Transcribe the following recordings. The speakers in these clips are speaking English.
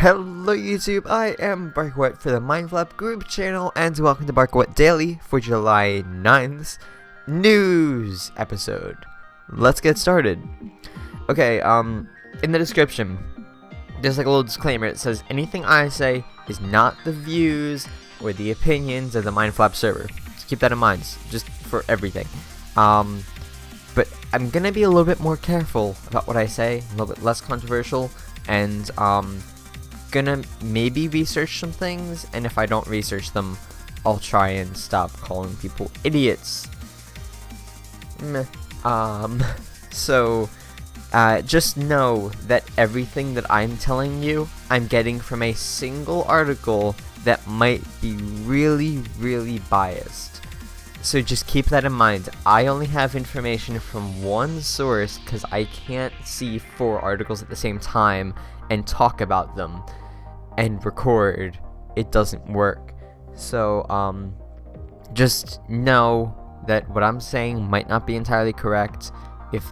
Hello YouTube, I am Barkwet for the Mindflap group channel, and welcome to Barkwet Daily for July 9th news episode. Let's get started. Okay, in the description, there's like a little disclaimer. It says, anything I say is not the views or the opinions of the Mindflap server. So keep that in mind, just for everything. But I'm gonna be a little bit more careful about what I say, a little bit less controversial, and gonna maybe research some things, and if I don't research them, I'll try and stop calling people idiots. So just know that everything that I'm telling you, I'm getting from a single article that might be really biased. So just keep that in mind. I only have information from one source because I can't see 4 articles at the same time and talk about them and record. It doesn't work. So just know that what I'm saying might not be entirely correct. If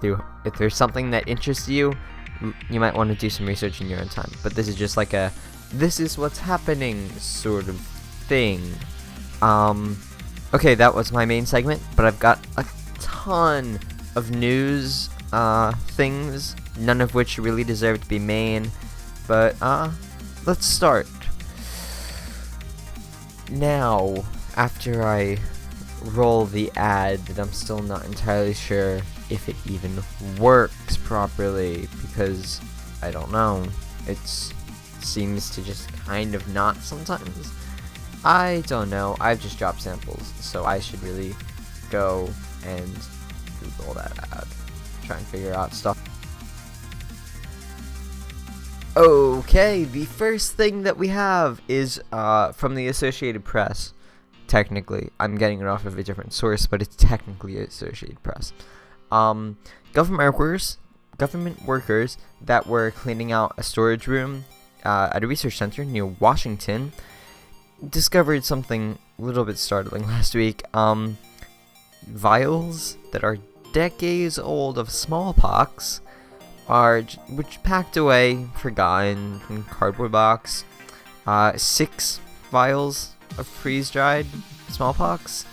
there's something that interests you, you might want to do some research in your own time. But this is just like a this is what's happening sort of thing. Okay, that was my main segment, but I've got a ton of news things, none of which really deserve to be main. But let's start. Now, after I roll the ad that I'm still not entirely sure if it even works properly, because I don't know. It seems to just kind of not sometimes. I don't know. I've just dropped samples, so I should really go and Google that ad. Try and figure out stuff. Okay, the first thing that we have is from the Associated Press. Technically, I'm getting it off of a different source, but it's technically Associated Press. Government workers that were cleaning out a storage room at a research center near Washington discovered something a little bit startling last week. Vials that are decades old of smallpox which packed away, forgotten in cardboard box. 6 vials of freeze-dried smallpox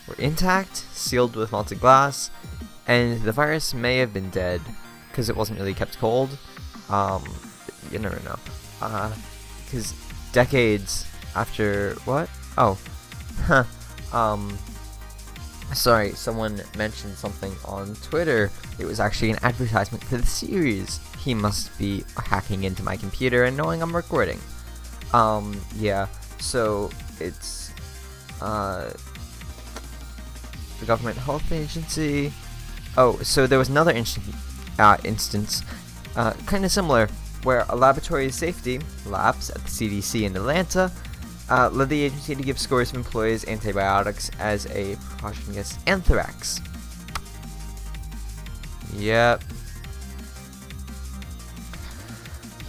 were intact, sealed with melted glass, and the virus may have been dead because it wasn't really kept cold. You never know. Because decades after what? Oh, sorry, someone mentioned something on Twitter. It was actually an advertisement for the series. He must be hacking into my computer and knowing I'm recording. Yeah, so it's the government health agency. Oh, so there was another instance, kind of similar, where a laboratory safety labs at the CDC in Atlanta led the agency to give scores of employees antibiotics as a precaution against anthrax. Yep.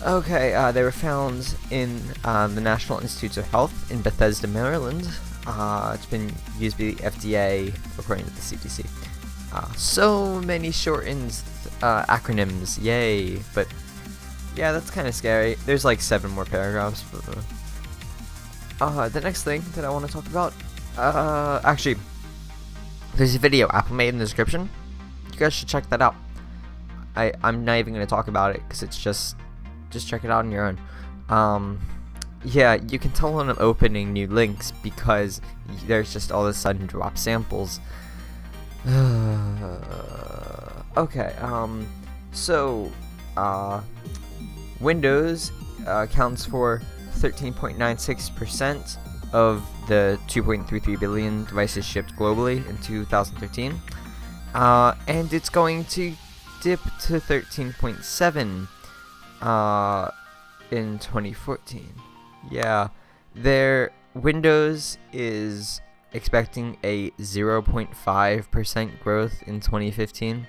Okay, they were found in the National Institutes of Health in Bethesda, Maryland. It's been used by the FDA, according to the CDC. So many shortened acronyms, yay! But yeah, that's kind of scary. There's like 7 more paragraphs. But, the next thing that I want to talk about, actually, there's a video Apple made in the description. You guys should check that out. I'm not even going to talk about it because it's just check it out on your own. Yeah, you can tell when I'm opening new links because there's just all of a sudden drop samples. Okay, so, Windows accounts for 13.96% of the 2.33 billion devices shipped globally in 2013, and it's going to dip to 13.7 in 2014. Yeah, Windows is expecting a 0.5% growth in 2015.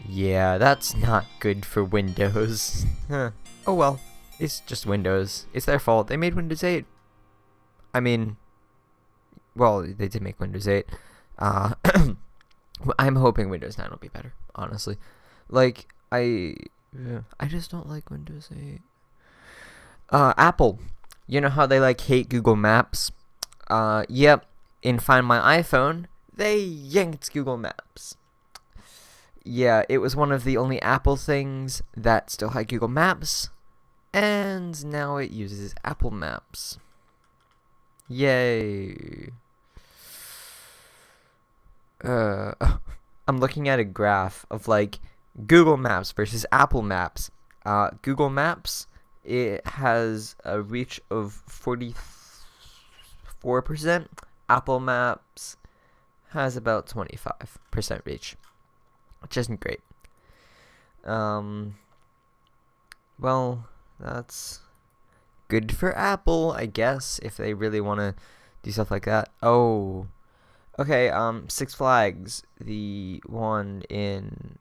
Yeah, that's not good for Windows. Oh well. It's just Windows. It's their fault. They made Windows 8. I mean, well, they did make Windows 8. I'm hoping Windows 9 will be better, honestly. Like, I just don't like Windows 8. Apple. You know how they like hate Google Maps? Yep. In Find My iPhone, they yanked Google Maps. Yeah, it was one of the only Apple things that still had Google Maps, and now it uses Apple Maps. Yay. I'm looking at a graph of like Google Maps versus Apple Maps. Google Maps, it has a reach of 44%. Apple Maps has about 25% reach, which isn't great. Well, that's good for Apple, I guess, if they really want to do stuff like that. Oh, okay. Six Flags, the one in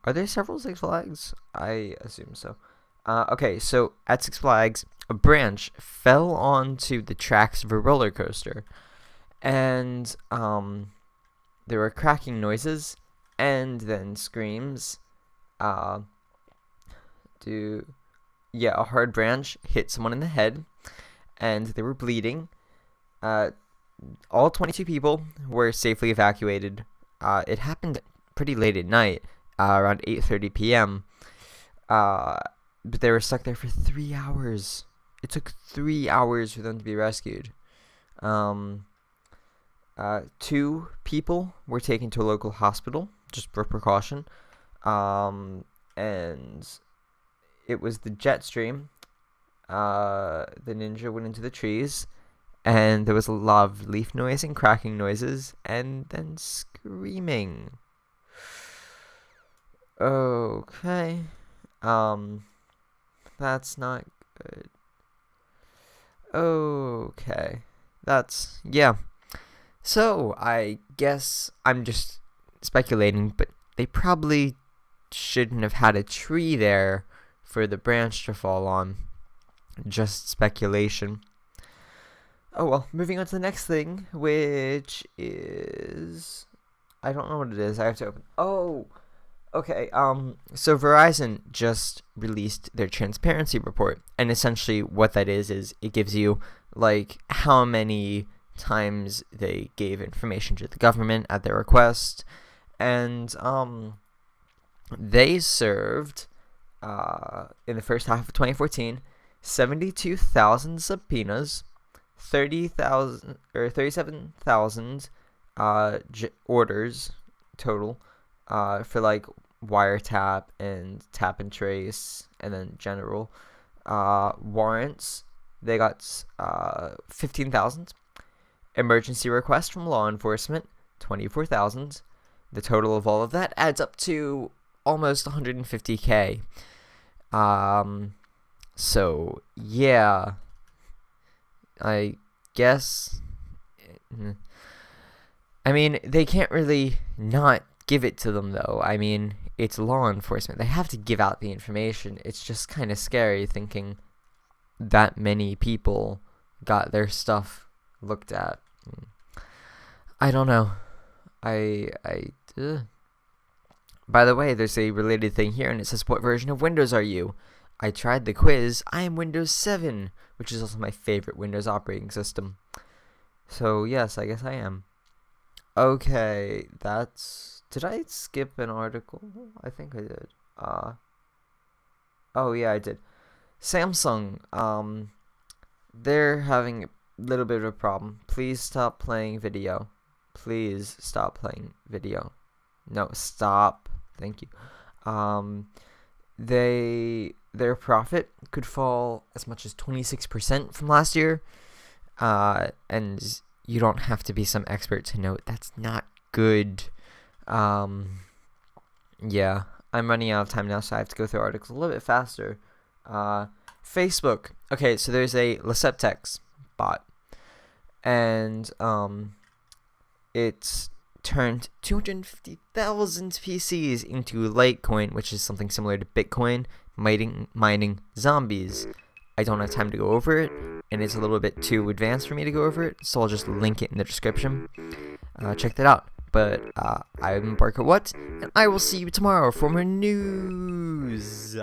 are there several Six Flags? I assume so. Okay, so at Six Flags, a branch fell onto the tracks of a roller coaster, and there were cracking noises and then screams. A hard branch hit someone in the head, and they were bleeding. All 22 people were safely evacuated. It happened pretty late at night, around 8:30 p.m. But they were stuck there for 3 hours. It took 3 hours for them to be rescued. 2 people were taken to a local hospital just for precaution. And it was the jet stream. The ninja went into the trees, and there was a lot of leaf noise and cracking noises, and then screaming. Okay. That's not good. Okay. Yeah. So, I guess I'm just speculating, but they probably shouldn't have had a tree there for the branch to fall on. Just speculation. Oh well, moving on to the next thing, which is... I don't know what it is. I have to open... Oh! Okay, so Verizon just released their transparency report, and essentially what that is it gives you, like, how many times they gave information to the government at their request, and, they served, in the first half of 2014, 72,000 subpoenas, 37,000, orders total, for, like, wiretap and tap and trace, and then general warrants. They got 15,000. Emergency requests from law enforcement, 24,000. The total of all of that adds up to almost 150K. So yeah, I guess. I mean, they can't really not give it to them, though. I mean, it's law enforcement. They have to give out the information. It's just kind of scary thinking that many people got their stuff looked at. I don't know. By the way, there's a related thing here, and it says, what version of Windows are you? I tried the quiz. I am Windows 7, which is also my favorite Windows operating system. So, yes, I guess I am. Okay, did I skip an article? I think I did. Oh yeah, I did. Samsung, they're having a little bit of a problem. Please stop playing video. Please stop playing video. No, stop. Thank you. Their profit could fall as much as 26% from last year. And you don't have to be some expert to know that's not good. Yeah, I'm running out of time now, so I have to go through articles a little bit faster. Facebook. Okay, so there's a Leceptex bot, and it's turned 250,000 PCs into Litecoin, which is something similar to Bitcoin, mining zombies. I don't have time to go over it, and it's a little bit too advanced for me to go over it, so I'll just link it in the description. Check that out. But I'm Barker What, and I will see you tomorrow for more news.